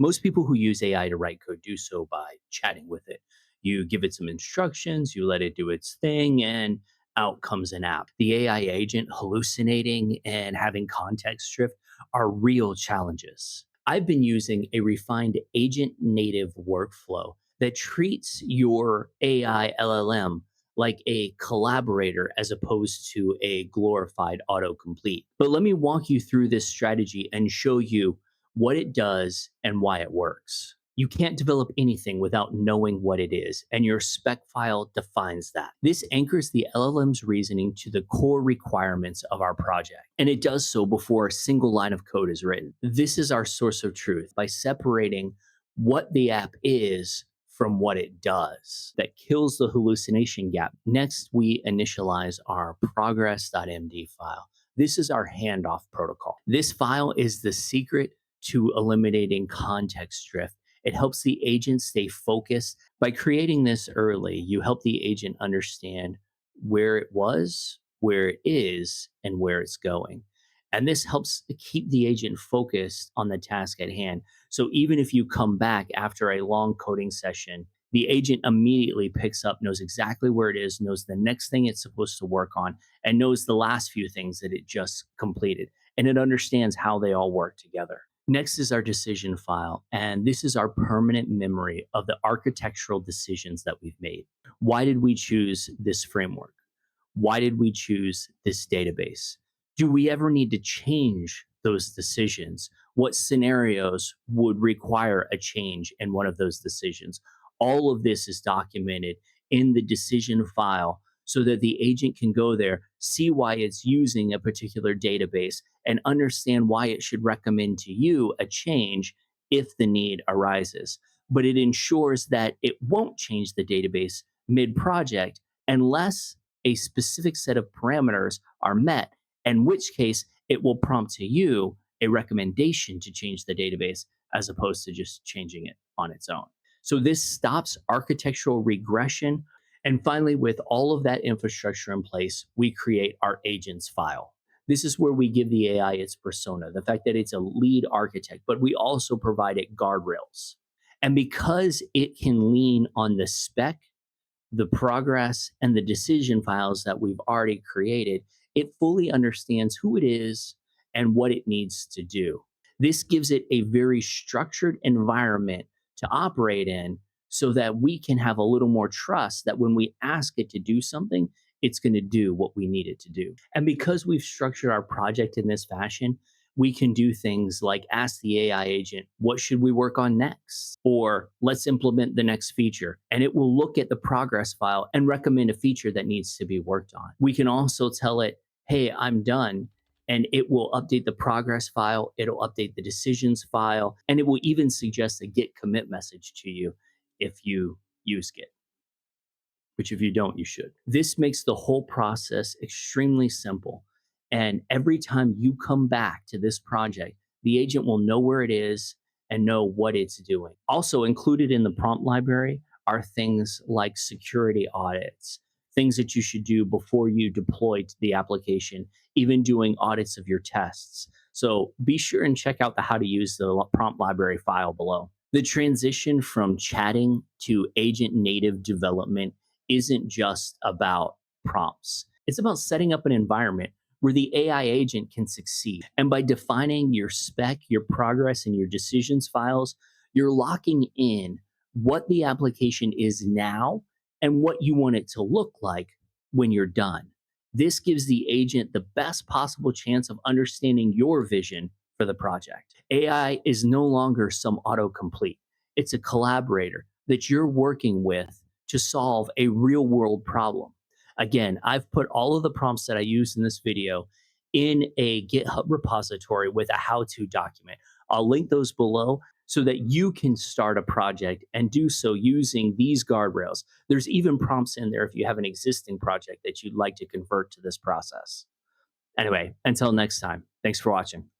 Most people who use AI to write code do so by chatting with it. You give it some instructions, you let it do its thing, and out comes an app. The AI agent hallucinating and having context drift are real challenges. I've been using a refined agent native workflow that treats your AI LLM like a collaborator as opposed to a glorified autocomplete. But let me walk you through this strategy and show you what it does and why it works. You can't develop anything without knowing what it is, and your spec file defines that. This anchors the LLM's reasoning to the core requirements of our project, and it does so before a single line of code is written. This is our source of truth by separating what the app is from what it does. That kills the hallucination gap. Next, we initialize our progress.md file. This is our handoff protocol. This file is the secret to eliminating context drift. It helps the agent stay focused. By creating this early, you help the agent understand where it was, where it is, and where it's going. And this helps keep the agent focused on the task at hand. So even if you come back after a long coding session, the agent immediately picks up, knows exactly where it is, knows the next thing it's supposed to work on, and knows the last few things that it just completed. And it understands how they all work together. Next is our decision file, and this is our permanent memory of the architectural decisions that we've made. Why did we choose this framework? Why did we choose this database? Do we ever need to change those decisions? What scenarios would require a change in one of those decisions? All of this is documented in the decision file so that the agent can go there, see why it's using a particular database, and understand why it should recommend to you a change if the need arises. But it ensures that it won't change the database mid project unless a specific set of parameters are met, in which case it will prompt to you a recommendation to change the database as opposed to just changing it on its own. So this stops architectural regression. And finally, with all of that infrastructure in place, we create our agents file. This is where we give the AI its persona, the fact that it's a lead architect, but we also provide it guardrails. And because it can lean on the spec, the progress, and the decision files that we've already created, it fully understands who it is and what it needs to do. This gives it a very structured environment to operate in so that we can have a little more trust that when we ask it to do something, it's going to do what we need it to do. And because we've structured our project in this fashion, we can do things like ask the AI agent, what should we work on next? Or let's implement the next feature. And it will look at the progress file and recommend a feature that needs to be worked on. We can also tell it, hey, I'm done. And it will update the progress file, it'll update the decisions file, and it will even suggest a git commit message to you if you use Git, which if you don't, you should. This makes the whole process extremely simple. And every time you come back to this project, the agent will know where it is and know what it's doing. Also included in the prompt library are things like security audits, things that you should do before you deploy to the application, even doing audits of your tests. So be sure and check out the how to use the prompt library file below. The transition from chatting to agent native development isn't just about prompts. It's about setting up an environment where the AI agent can succeed. And by defining your spec, your progress, and your decisions files, you're locking in what the application is now and what you want it to look like when you're done. This gives the agent the best possible chance of understanding your vision for the project. AI is no longer some autocomplete. It's a collaborator that you're working with to solve a real world problem. Again, I've put all of the prompts that I used in this video in a GitHub repository with a how-to document. I'll link those below so that you can start a project and do so using these guardrails. There's even prompts in there if you have an existing project that you'd like to convert to this process. Anyway, until next time, thanks for watching.